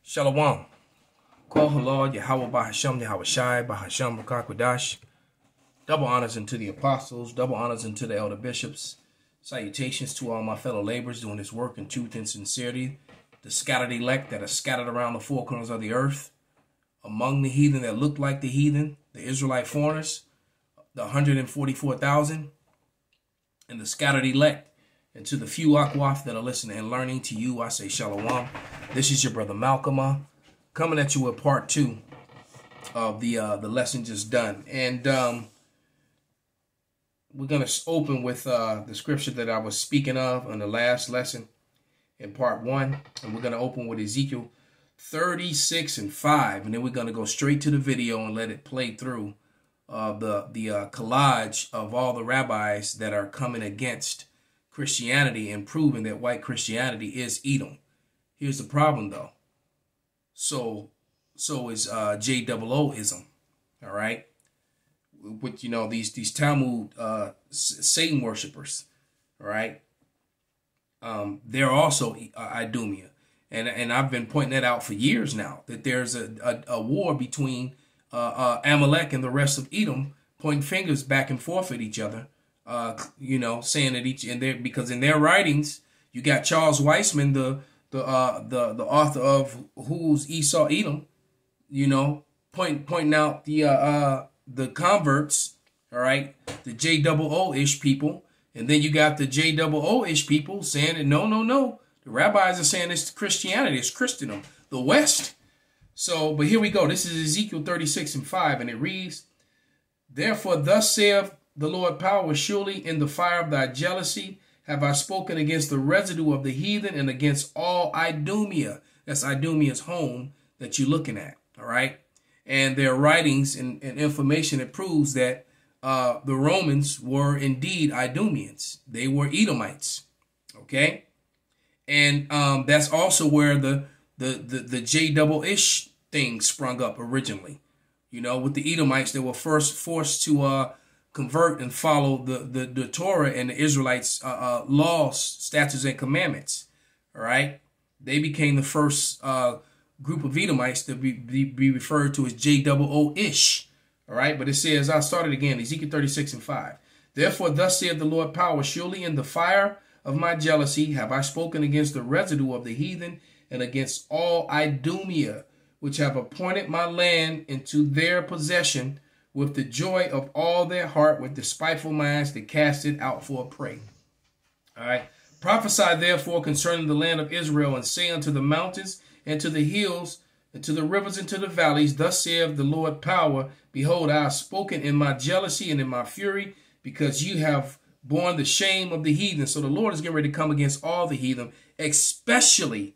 Shalom. Call Halal, Yahweh Bahasham, Yahweh Shai, Bahasham, Bakakwadash. Double honors unto the apostles, double honors unto the elder bishops. Salutations to all my fellow laborers doing this work in truth and sincerity. The scattered elect that are scattered around the four corners of the earth. Among the heathen that look like the heathen, the Israelite foreigners, the 144,000, and the scattered elect. And to the few Akwaf that are listening and learning, to you I say Shalom. This is your brother Malcolm, coming at you with part 2 of the lesson just done. And we're going to open with the scripture that I was speaking of on the last lesson in part 1. And we're going to open with Ezekiel 36 and 5. And then we're going to go straight to the video and let it play through the collage of all the rabbis that are coming against Christianity and proving that white Christianity is Edom. Here's the problem, though. So is JOOism. All right, with these Talmud Satan worshipers. All right, they're also Idumea, and I've been pointing that out for years now. That there's a war between Amalek and the rest of Edom, pointing fingers back and forth at each other. Saying that because in their writings, you got Charles Weissman, the author of Who's Esau Edom, pointing out the converts, all right, the JOO-ish people, and then you got the JOO-ish people saying that no, the rabbis are saying it's Christianity, it's Christendom, the West. So, but here we go. This is Ezekiel 36 and 5, and it reads, "Therefore, thus saith the Lord power, surely in the fire of thy jealousy have I spoken against the residue of the heathen and against all Idumea." That's Idumea's home that you're looking at, all right? And their writings and information that proves that the Romans were indeed Idumeans. They were Edomites, okay? And that's also where the JOO-ish thing sprung up originally. With the Edomites, they were first forced to convert and follow the Torah and the Israelites' laws, statutes, and commandments. All right, they became the first group of Edomites to be referred to as JOO-ish. All right, but it says, I started again, Ezekiel 36 and 5. "Therefore, thus saith the Lord power, surely in the fire of my jealousy have I spoken against the residue of the heathen and against all Idumea, which have appointed my land into their possession, with the joy of all their heart, with despiteful minds to cast it out for a prey." All right. "Prophesy therefore concerning the land of Israel, and say unto the mountains, and to the hills, and to the rivers, and to the valleys, thus saith the Lord power, behold, I have spoken in my jealousy and in my fury, because you have borne the shame of the heathen." So the Lord is getting ready to come against all the heathen, especially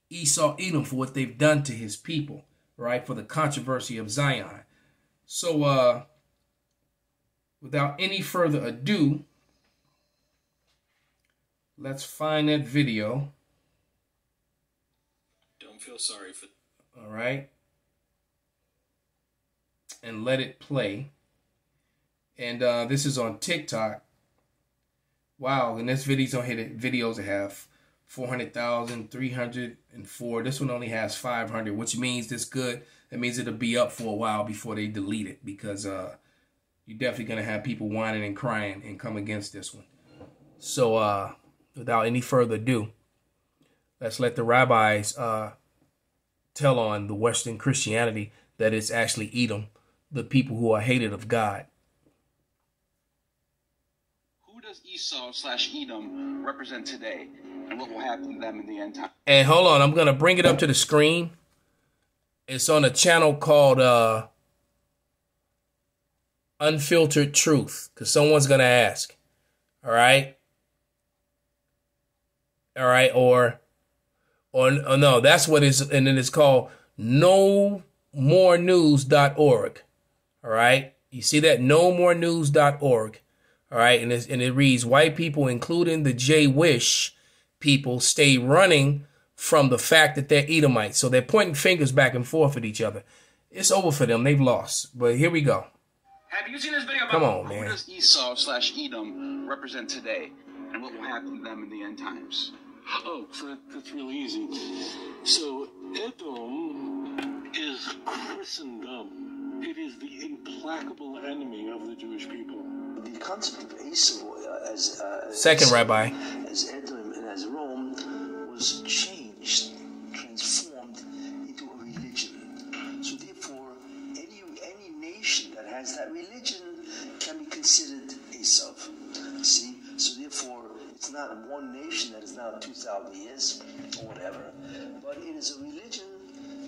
Esau Edom, for what they've done to his people, right? For the controversy of Zion. So, without any further ado, let's find that video. Don't feel sorry for... All right. And let it play. And this is on TikTok. Wow, and this video's on here. Videos that have 400,000, 304. This one only has 500, which means this good. That means it'll be up for a while before they delete it, because you're definitely going to have people whining and crying and come against this one. So without any further ado, let's let the rabbis tell on the Western Christianity that it's actually Edom, the people who are hated of God. Who does Esau/Edom represent today, and what will happen to them in the end time? And hold on, I'm going to bring it up to the screen. It's on a channel called Unfiltered Truth, because someone's going to ask. All right? All right, or no, that's what it's, and then it's called nomorenews.org. All right? You see that? nomorenews.org. All right, and it reads, "White people, including the Jewish people, stay running from the fact that they're Edomites." So they're pointing fingers back and forth at each other. It's over for them. They've lost. But here we go. Have you seen this video about Come on, man. Who does Esau/Edom represent today, and what will happen to them in the end times? Oh, so that's really easy. So Edom Christendom. It is the implacable enemy of the Jewish people. The concept of Esau Second rabbi. as Edom and as Rome was changed, transformed into a religion. So therefore, any nation that has that religion can be considered Esau. See? So therefore, it's not one nation that is now 2,000 years or whatever, but it is a religion,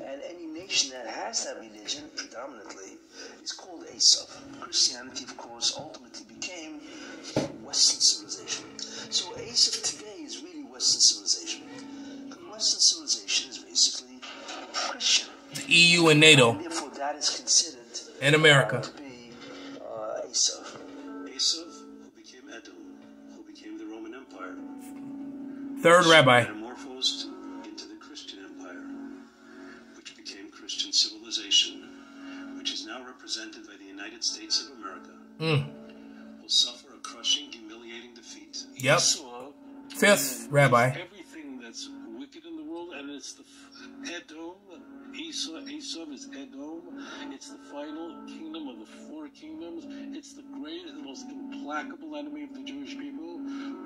and any nation that has that religion predominantly is called Esau. Christianity, of course, ultimately became Western civilization. So Esau today is really Western civilization. Western civilization is basically Christian. The EU and NATO. And therefore, that is considered And America. to be Esau. Esau, who became Edom, who became the Roman Empire. Third rabbi. Metamorphosed into the Christian Empire, which became Christian civilization, which is now represented by the United States of America, will suffer a crushing, humiliating defeat. Yep. Esau, Fifth rabbi. everything that's wicked in the world, and it's the Edom. Esau is Edom. It's the final kingdom of the four kingdoms. It's the greatest, the most implacable enemy of the Jewish people.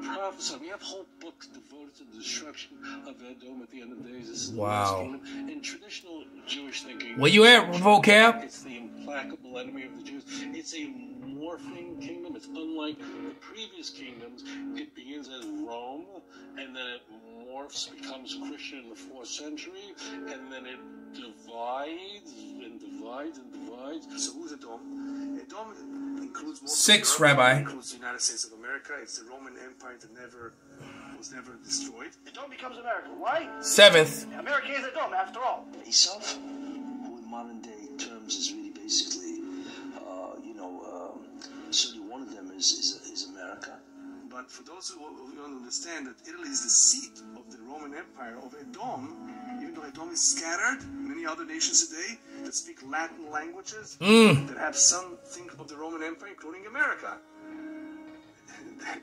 Prophesy. We have whole books devoted to the destruction of Edom at the end of the days. This is the last Wow. kingdom. In traditional Jewish thinking, Where you at, vocab? it's the implacable enemy of the Jews. It's a morphing kingdom. It's unlike the previous kingdoms. It begins as Rome, and then it morphs, becomes Christian in the 4th century, and then it divides and divides and divides. So who's Edom? Edom includes most Sixth of Europe, rabbi. includes the United States of America. It's the Roman Empire that was never destroyed. Edom becomes America. Why? Seventh. America is Edom, after all. Esau, who in modern day terms is really basically, certainly one of them is America. But for those who don't understand that Italy is the seat of the Roman Empire of Edom, even though Edom is scattered, many other nations today that speak Latin languages, that have something of the Roman Empire, including America.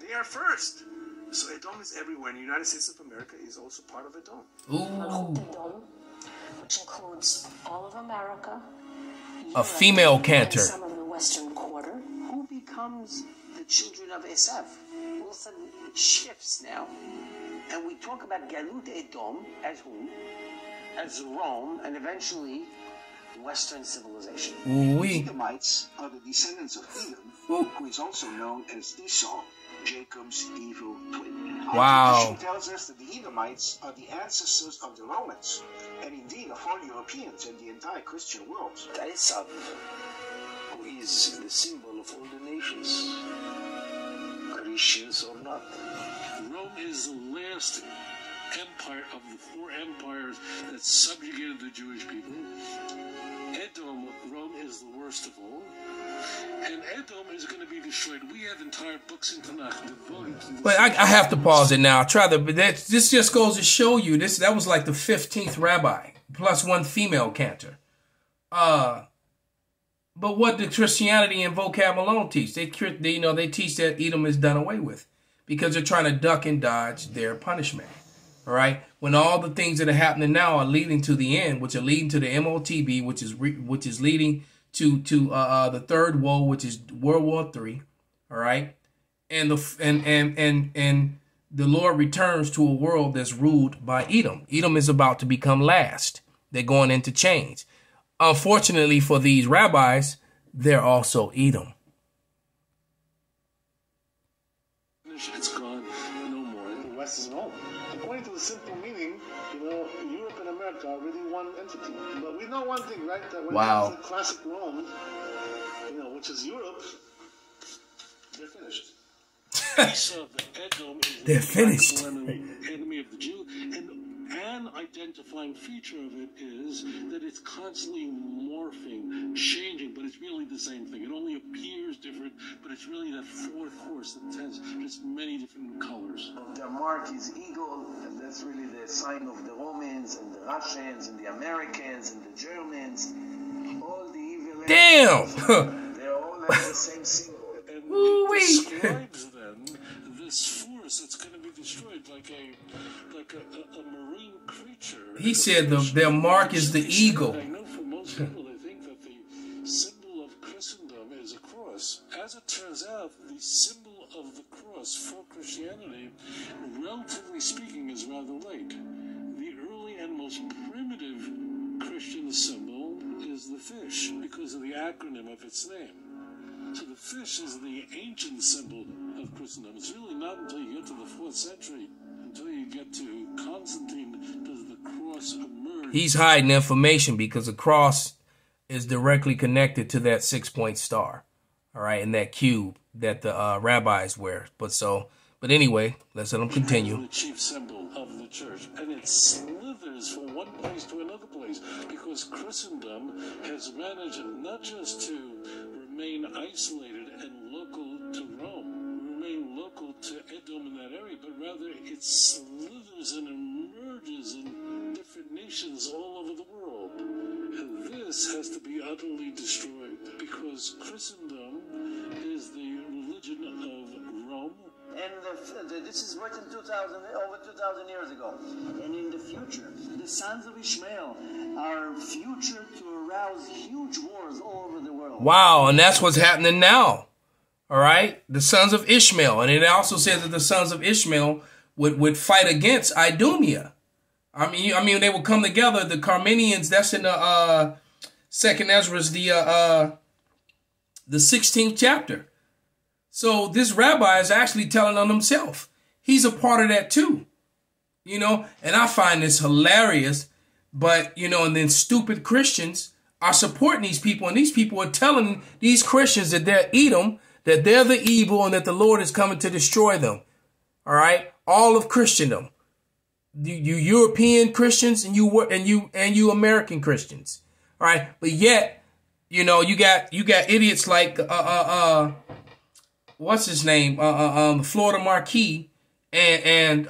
They are first. So Edom is everywhere, and the United States of America is also part of Edom. Ooh. Edom, which includes all of America, A female cantor. and some of the Western Quarter. Who becomes the children of Esav? All of a sudden it shifts now. And we talk about Galut Edom as whom? As Rome, and eventually Western civilization. Ooh-wee. Edomites are the descendants of Edom, who is also known as Esau, Jacob's evil twin. Wow. Our tradition tells us that the Edomites are the ancestors of the Romans, and indeed of all Europeans and the entire Christian world. Esau, who is the symbol of all the nations, Christians or not. Rome is the last empire of the 4 empires that subjugated the Jewish people. Edom, Rome is the worst of all. And Edom is going to be destroyed. We have entire books in Tanakh devoted to this. But I have to pause it now. This just goes to show you that was like the 15th rabbi plus one female cantor. But what did Christianity and vocab alone teach? They teach that Edom is done away with because they're trying to duck and dodge their punishment. All right, when all the things that are happening now are leading to the end, which are leading to the MOTB, which is leading to the third woe, which is World War III. All right, and the Lord returns to a world that's ruled by Edom. Edom is about to become last. They're going into change. Unfortunately for these rabbis, they're also Edom. It's gone, no more. The West is Rome. According to the simple meaning, Europe and America are really one entity. But we know one thing, right? That when Wow. it comes to classic Rome, which is Europe, they're finished. Esau, the Edom, is They're the finished. enemy of the Jew. And an identifying feature of it is that it's constantly morphing, changing, but it's really the same thing. It only appears different, but it's really that 4th horse that tends just many different colors. Their mark is eagle, and that's really the sign of the Romans and the Russians and the Americans and the Germans. All the evil. Damn! They all have the same symbol. And Ooh-wee. it describes then this force that's going to be destroyed like a marine creature. He said their mark is the eagle. I know for most people they think relatively speaking, is rather late. The early and most primitive Christian symbol is the fish, because of the acronym of its name. So the fish is the ancient symbol of Christendom. It's really not until you get to the 4th century, until you get to Constantine, does the cross emerge. He's hiding information because the cross is directly connected to that 6-point star, all right, and that cube that the rabbis wear. But anyway, let's let them continue. The chief symbol of the church, and it slithers from one place to another place because Christendom has managed not just to remain isolated and local to Rome, remain local to Edom in that area, but rather it slithers and emerges in different nations all over the world. And this has to be utterly destroyed because Christendom is the religion of Rome. And this is written over 2,000 years ago. And in the future, the sons of Ishmael are future to arouse huge wars all over the world. Wow, and that's what's happening now. All right, the sons of Ishmael. And it also says that the sons of Ishmael would fight against Idumea. I mean, they would come together. The Carmenians, that's in the 2nd Ezra's, the 16th chapter. So this rabbi is actually telling on himself. He's a part of that too, you know, and I find this hilarious. But, you know, and then stupid Christians are supporting these people, and these people are telling these Christians that they're Edom, that they're the evil, and that the Lord is coming to destroy them. All right, all of Christendom, you European Christians and you American Christians. All right, but yet, you know, you got idiots like what's his name? The Florida Marquis and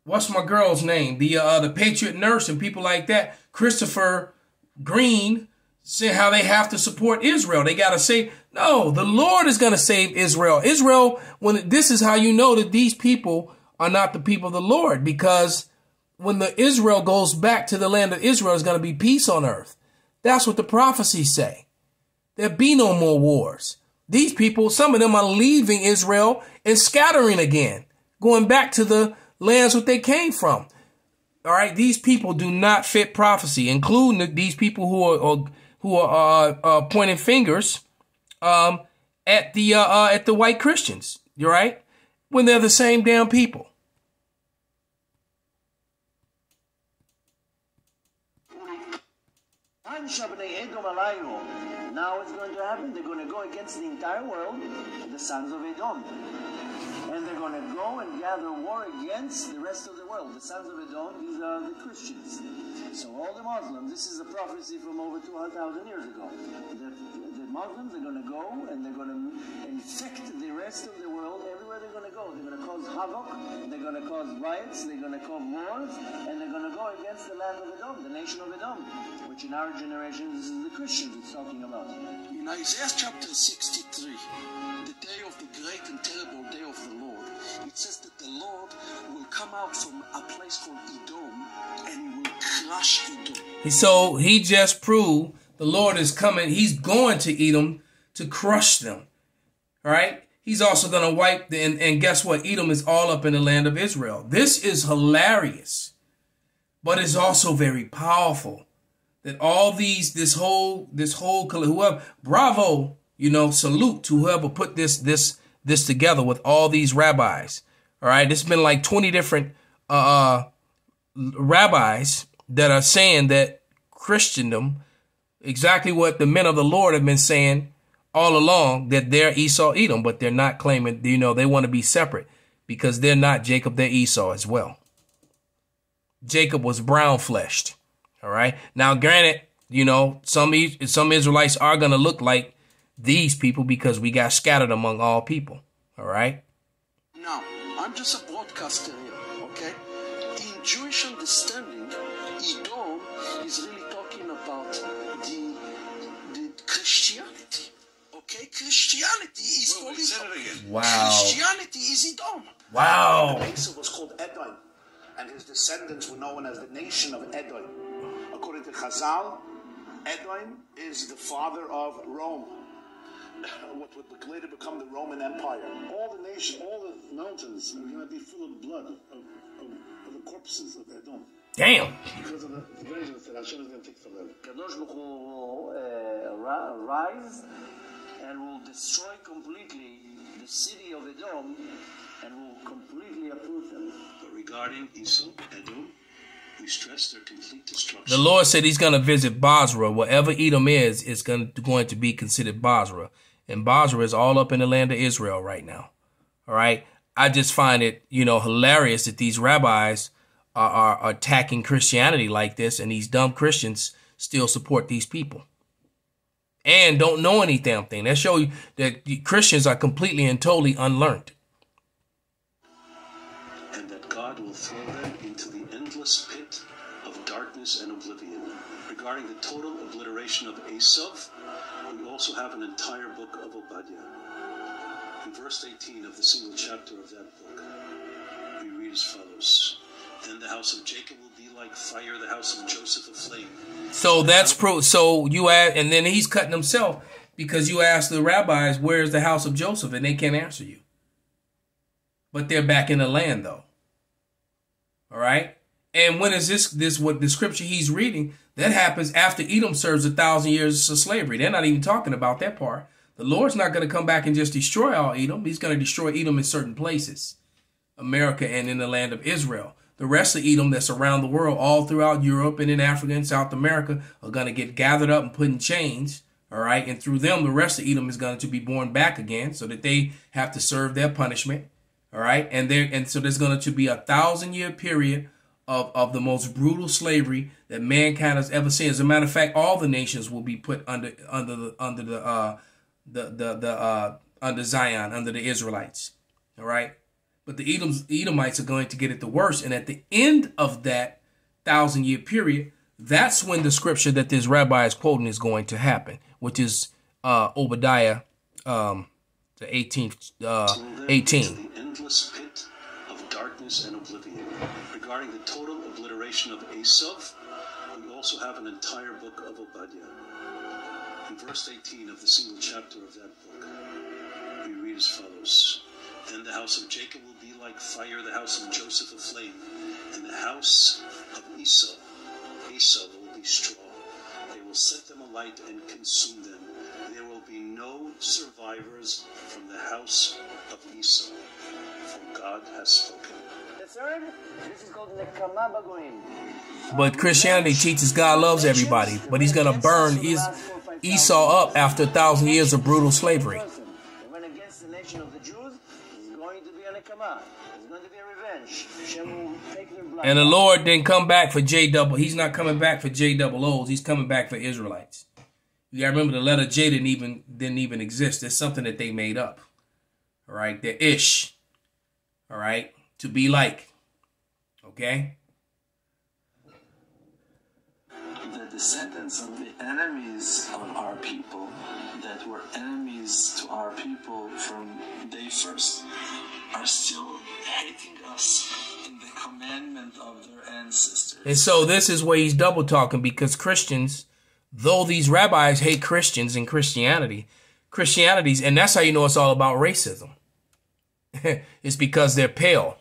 what's my girl's name? The Patriot Nurse and people like that. Christopher Green saying how they have to support Israel. They got to say, no, the Lord is going to save Israel. Israel, this is how you know that these people are not the people of the Lord, because when the Israel goes back to the land of Israel, there's going to be peace on earth. That's what the prophecies say. There'll be no more wars. These people, some of them are leaving Israel and scattering again, going back to the lands that they came from. All right, these people do not fit prophecy, including these people who are pointing fingers at the white Christians. You're right, when they're the same damn people. Now what's going to happen? They're going to go against the entire world, the sons of Edom. And they're going to go and gather war against the rest of the world. The sons of Edom, these are the Christians. So all the Muslims, this is a prophecy from over 2,000 years ago. The Muslims are going to go and they're going to infect the rest of the world everywhere they're going to go. They're going to cause havoc, they're going to cause riots, they're going to cause wars, and they're going to go against the land of Edom, the nation of Edom, which in our generation, this is the Christians it's talking about. In Isaiah chapter 63, the day of the great and terrible day of the Lord, it says that the Lord will come out from a place called Edom and he will crush Edom. So he just proved the Lord is coming. He's going to Edom to crush them. All right. He's also going to wipe and guess what? Edom is all up in the land of Israel. This is hilarious, but it's also very powerful. That all this whole whoever, bravo, you know, salute to whoever put this together with all these rabbis. All right, there's been like 20 different rabbis that are saying that Christendom, exactly what the men of the Lord have been saying all along, that they're Esau, Edom, but they're not claiming. You know, they want to be separate because they're not Jacob, they're Esau as well. Jacob was brown fleshed. All right. Now, granted, you know, some Israelites are going to look like these people because we got scattered among all people. All right. Now, I'm just a broadcaster here, okay? In Jewish understanding, Edom is really talking about the Christianity. Okay? Christianity is called Edom. Wow. Christianity is Edom. Wow. The nation was called Edom, and his descendants were known as the nation of Edom. According to Chazal, Edom is the father of Rome. what would later become the Roman Empire. All the nation, all the mountains are going to be full of blood of the corpses of Edom. Damn. Because of the vengeance that Hashem is going to take from them. Kadosh Baruch Hu will rise and will destroy completely the city of Edom and will completely uproot them. But regarding Esau, Edom, we stress their complete destruction. The Lord said he's going to visit Basra. Wherever Edom is going to be considered Basra. And Basra is all up in the land of Israel right now. All right. I just find it, hilarious that these rabbis are attacking Christianity like this, and these dumb Christians still support these people and don't know any damn thing. That shows you that the Christians are completely and totally unlearned. And that God will throw them into the endless pit of darkness and oblivion. Regarding the total obliteration of Esav, we also have an entire book of Obadiah. In verse 18 of the single chapter of that book, we read as follows. Then the house of Jacob will be like fire, the house of Joseph a flame. So that's so you add, and then he's cutting himself because you ask the rabbis, where's the house of Joseph? And they can't answer you. But they're back in the land though. All right. And when is this what the scripture he's reading? That happens after Edom serves 1,000 years of slavery. They're not even talking about that part. The Lord's not going to come back and just destroy all Edom. He's going to destroy Edom in certain places, America and in the land of Israel. The rest of Edom that's around the world, all throughout Europe and in Africa and South America, are going to get gathered up and put in chains. All right. And through them, the rest of Edom is going to be born back again so that they have to serve their punishment. All right. And so there's going to be 1,000-year period of the most brutal slavery that mankind has ever seen. As a matter of fact, all the nations will be put under Zion, under the Israelites. All right. But the Edomites are going to get it the worst. And at the end of that 1,000-year period, that's when the scripture that this rabbi is quoting is going to happen, which is Obadiah, the 18th, 18. The endless pit of darkness and oblivion. Regarding the total obliteration of Esav, we also have an entire book of Obadiah. In verse 18 of the single chapter of that book, we read as follows. Then the house of Jacob will be like fire, the house of Joseph a flame, and the house of Esau will be straw. They will set them alight and consume them. There will be no survivors from the house of Esau, for God has spoken. The third, this is called Nekama Bagoim. But Christianity teaches God loves everybody, but he's going to burn Esau up after 1,000 years of brutal slavery. They went against the nation of the Jews. It's going to be a Nekama. It's going to be a revenge. Hashem will take their blood. And the Lord didn't come back for He's not coming back for JOOs. He's coming back for Israelites. You got to remember the letter J didn't even exist. It's something that they made up. All right. They're Ish. All right. To be like. Okay. The descendants of the enemies of our people that were enemies to our people from day first are still hating us in the commandment of their ancestors. And so this is where he's double talking, because Christians, though these rabbis hate Christians and Christianity's, and that's how you know it's all about racism. It's because they're pale.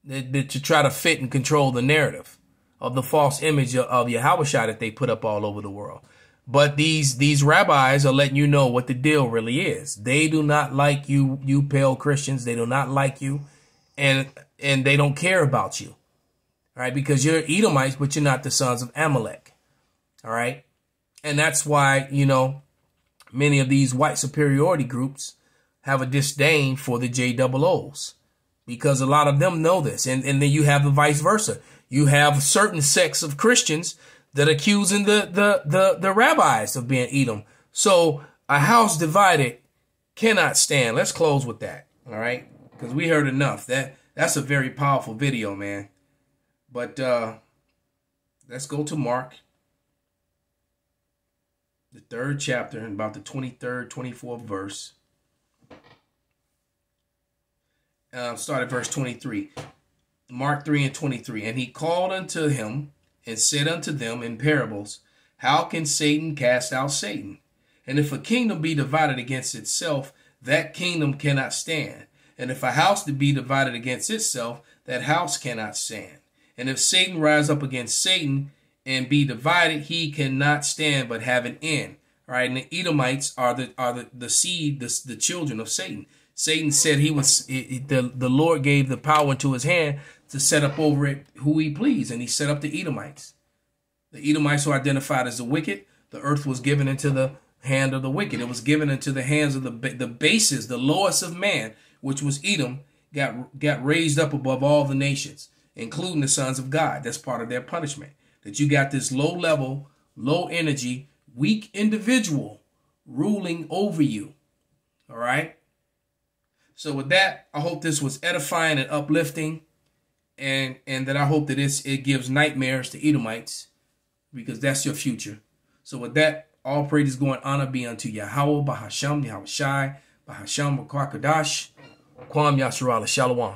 To try to fit and control the narrative of the false image of Yahushua that they put up all over the world. But these rabbis are letting you know what the deal really is. They do not like you pale Christians. They do not like you, and they don't care about you. All right, because you're Edomites, but you're not the sons of Amalek. All right, and that's why, many of these white superiority groups have a disdain for the JOOs. Because a lot of them know this. And then you have the vice versa. You have certain sects of Christians that are accusing the rabbis of being Edom. So a house divided cannot stand. Let's close with that. All right. Because we heard enough. That's a very powerful video, man. But let's go to Mark, the 3rd chapter, and about the 23rd, 24th verse. Start at verse 23. Mark 3 and 23. And he called unto him and said unto them in parables, how can Satan cast out Satan? And if a kingdom be divided against itself, that kingdom cannot stand. And if a house be divided against itself, that house cannot stand. And if Satan rise up against Satan and be divided, he cannot stand but have an end. All right, and the Edomites are the seed, the children of Satan. Satan said the Lord gave the power into his hand to set up over it who he pleased, and he set up the Edomites. The Edomites were identified as the wicked. The earth was given into the hand of the wicked. It was given into the hands of the bases, the lowest of man, which was Edom, got raised up above all the nations, including the sons of God. That's part of their punishment. That you got this low level, low energy, weak individual ruling over you. All right. So with that, I hope this was edifying and uplifting, and that I hope that it gives nightmares to Edomites, because that's your future. So with that, all praise, go, and honor be unto Yahweh, Bahasham, Yahweh Shai, Bahasham, Kwakadash, Kwam Yasharala, Shalom.